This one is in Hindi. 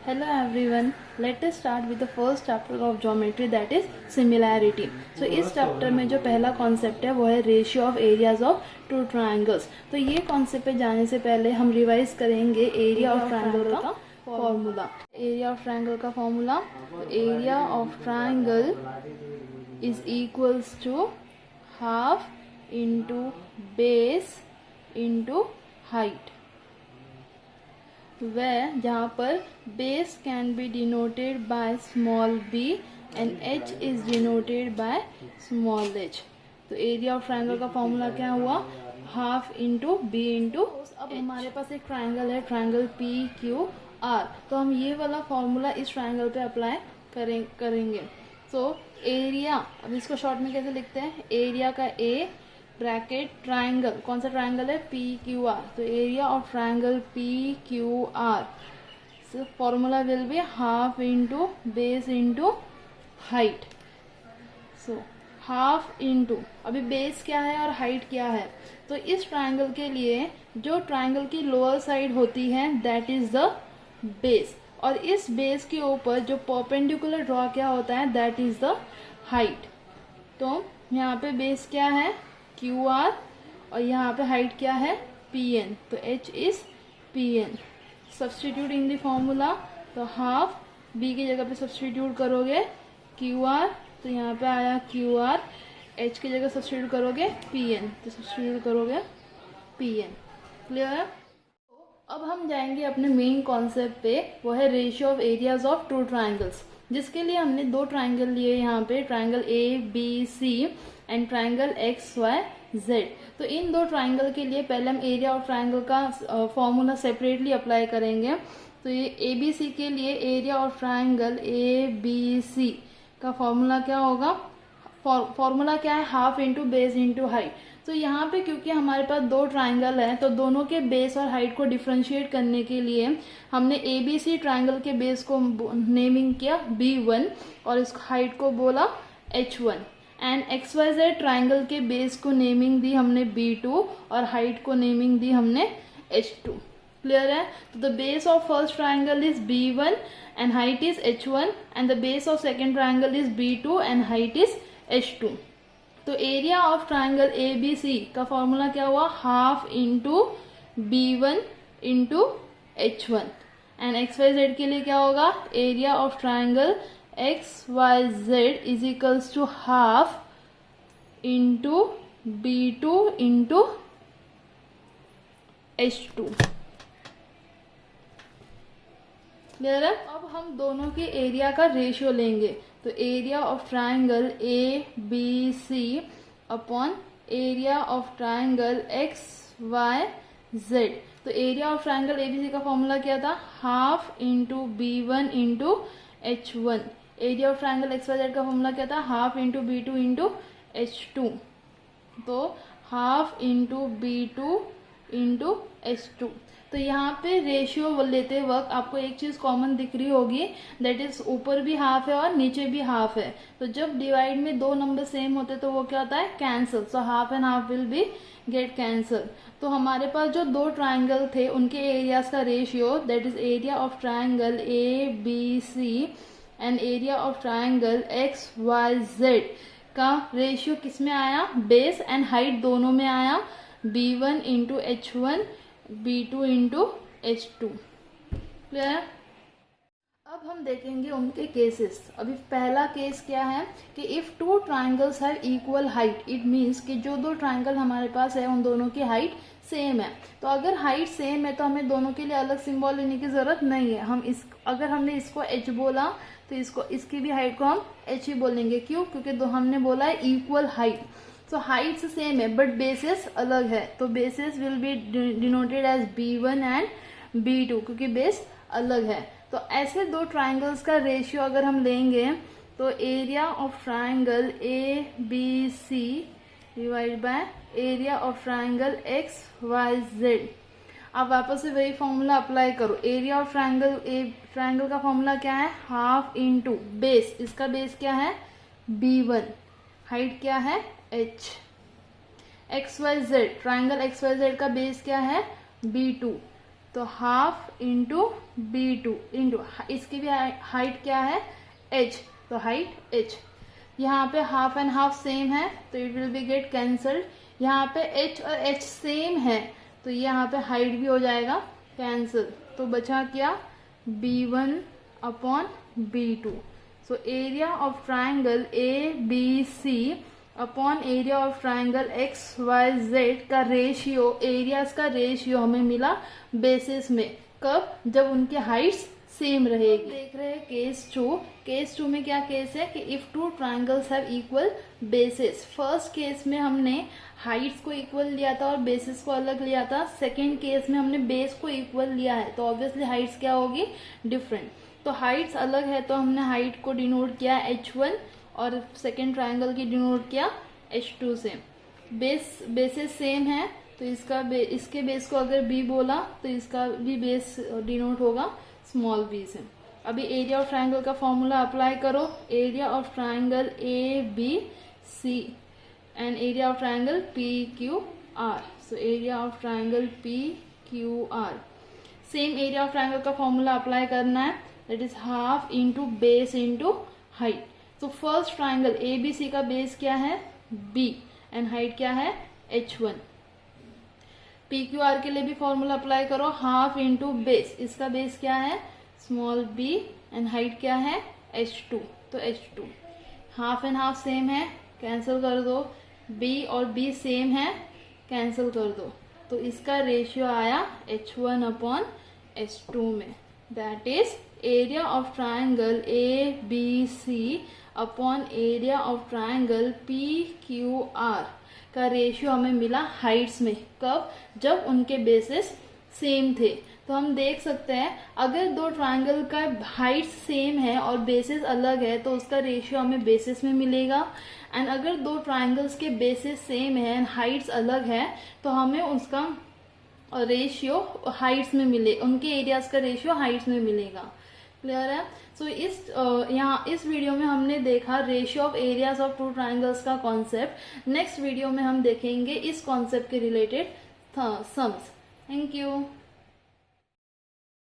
Hello everyone. Let us start with the first chapter of geometry, that is similarity. So इस chapter में जो पहला concept है वो है ratio of areas of two triangles. तो ये concept पे जाने से पहले हम revise करेंगे area of triangle का formula. Area of triangle का formula, तो area of triangle is equals to half into base into height. where जहाँ पर base can be denoted by small b and h is denoted by small h. तो एरिया ऑफ ट्रायंगल का फॉर्मूला क्या हुआ, हाफ इंटू बी इंटू। अब हमारे पास एक ट्रायंगल है, ट्रायंगल पी क्यू आर, तो हम ये वाला फॉर्मूला इस ट्रायंगल पे अप्लाई करेंगे। सो एरिया, अब इसको शॉर्ट में कैसे लिखते हैं, एरिया का ए ब्रैकेट ट्रायंगल, कौन सा ट्रायंगल है, पी क्यू आर, तो area of triangle P Q R, so formula will be half into base into height. So half into, अभी बेस क्या है और हाइट क्या है, तो इस ट्रायंगल के लिए जो ट्रायंगल की लोअर साइड होती है दैट इज द बेस, और इस बेस के ऊपर जो परपेंडिकुलर ड्रॉ क्या होता है दैट इज द हाइट। तो यहाँ पे बेस क्या है क्यू आर और यहाँ पे हाइट क्या है पी एन, तो H is P N. Substitute in the formula, तो हाफ बी की जगह पे सब्सटीट्यूट करोगे क्यू आर, तो यहाँ पे आया क्यू आर, एच की जगह सब्सटीट्यूट करोगे पी एन, तो सब्सटीट्यूट करोगे पी एन। क्लियर है। अब हम जाएंगे अपने मेन कॉन्सेप्ट पे, वो है ratio of areas of two triangles, जिसके लिए हमने दो ट्राइंगल लिए यहाँ पे, triangle A B C and triangle X Y Z. तो इन दो ट्राइंगल के लिए पहले हम एरिया ऑफ ट्राइंगल का फॉर्मूला सेपरेटली अप्लाई करेंगे। तो ये ए बी सी के लिए area of triangle A B C का फॉर्मूला क्या होगा, फॉर्मूला क्या है, half into base into height. तो यहाँ पे क्योंकि हमारे पास दो ट्राइंगल है तो दोनों के बेस और हाइट को डिफ्रेंशिएट करने के लिए हमने ए बी सी ट्राइंगल के बेस को नेमिंग किया B1 और इस हाइट को बोला H1, and X Y Z triangle के बेस को नेमिंग दी हमने B2 और हाइट को नेमिंग दी हमने H2। क्लियर है। तो the base of first triangle is B1 and height is H1 and the base of second triangle is B2 and height is H2। तो area of triangle A B C का फॉर्मूला क्या हुआ, half into B1 into H1, and X Y Z के लिए क्या होगा, area of triangle X Y Z is equals to half into B2 into H2। Clear है। अब हम दोनों के एरिया का रेशियो लेंगे, तो area of triangle A B C upon area of triangle X Y Z. तो area of triangle A B C का फॉर्मूला क्या था, half into B1 into H1। Area of triangle X Y Z का फॉर्मूला क्या था, half into B2 into H2। तो half into B2 into H2। तो यहाँ पे रेशियो लेते वक्त आपको एक चीज कॉमन दिख रही होगी, दैट इज ऊपर भी हाफ है और नीचे भी हाफ है। तो जब डिवाइड में दो नंबर सेम होते तो वो क्या होता है, cancel. So half and half will be get cancel. तो हमारे पास जो दो ट्राइंगल थे उनके एरियाज का ratio, that is area of triangle A B C and area of triangle X Y Z का रेशियो किस में आया, बेस एंड हाइट दोनों में आया, B1 into H1 B2 into H2। Clear. अब हम देखेंगे उनके केसेस। अभी पहला केस क्या है कि if two triangles have equal height, it means कि जो दो ट्राइंगल हमारे पास है उन दोनों की हाइट सेम है। तो अगर हाइट सेम है तो हमें दोनों के लिए अलग सिंबल लेने की जरूरत नहीं है। हम अगर हमने इसको H बोला तो इसकी भी हाइट को हम H ही बोलेंगे। क्यों, क्योंकि हमने बोला है equal height. So height same है बट बेसिस अलग है, तो basis will be denoted as B1 and B2 क्योंकि बेस अलग है। तो ऐसे दो ट्राइंगल्स का रेशियो अगर हम लेंगे तो area of triangle A B C divide by area of triangle X Y Z. अब वापस से वही फॉर्मूला अप्लाई करो। एरिया ऑफ ट्राइंगल का फॉर्मूला क्या है, हाफ इंटू बेस, इसका बेस क्या है B1, हाइट क्या है H। X Y Z, triangle X Y Z का बेस क्या है B2, तो हाफ इंटू B2 इंटू इसकी भी हाइट क्या है h, तो हाइट h। यहाँ पे हाफ एंड हाफ सेम है तो it will be get cancelled. यहाँ पे h और h सेम है तो यहाँ पे हाइट भी हो जाएगा कैंसिल। तो बचा क्या B1 upon B2। So area of triangle ABC upon area of triangle XYZ का रेशियो, एरियाज का रेशियो हमें मिला बेसिस में। कब? जब उनके हाइट्स सेम रहेगी। देख रहे हैं केस 2। केस 2 में क्या केस है कि if two triangles have equal basis. First case में हमने हाइट्स को इक्वल लिया था और बेसिस को अलग लिया था। सेकेंड केस में हमने बेस को इक्वल लिया है तो ऑब्वियसली हाइट्स क्या होगी डिफरेंट। तो हाइट्स अलग है तो हमने हाइट को डिनोट किया h1 और सेकेंड ट्राइंगल की डिनोट किया h2 से। बेसिस सेम है तो इसके बेस को अगर b बोला तो इसका भी बेस डिनोट होगा स्मॉल b से। अभी एरिया ऑफ ट्राइंगल का फॉर्मूला अप्लाई करो। Area of triangle ABC and area of triangle PQR। So area of triangle PQR same area of triangle का फॉर्मूला अप्लाई करना है, that is half into base into height. तो फर्स्ट ट्राइंगल ABC का बेस क्या है B एंड हाइट क्या है h1। PQR के लिए भी फॉर्मूला अप्लाई करो, हाफ इंटू बेस, इसका बेस क्या है स्मॉल b एंड हाइट क्या है h2। तो h2 half and half same है कैंसिल कर दो, b और b सेम है कैंसिल कर दो। तो इसका रेशियो आया h1 अपॉन h2 में। That is area of triangle ABC upon area of triangle PQR का रेशियो हमें मिला हाइट्स में। कब? जब उनके बेसिस सेम थे। तो हम देख सकते हैं अगर दो ट्राइंगल का हाइट सेम है और बेसिस अलग है तो उसका रेशियो हमें बेसिस में मिलेगा। एंड अगर दो ट्राइंगल्स के बेसिस सेम है एंड हाइट्स अलग है तो हमें उसका रेशियो हाइट्स में मिले, उनके एरियाज का रेशियो हाइट्स में मिलेगा। क्लियर है? सो इस वीडियो में हमने देखा ratio of areas of two triangles का कॉन्सेप्ट। नेक्स्ट वीडियो में हम देखेंगे इस कॉन्सेप्ट के रिलेटेड सम्स। Thank you.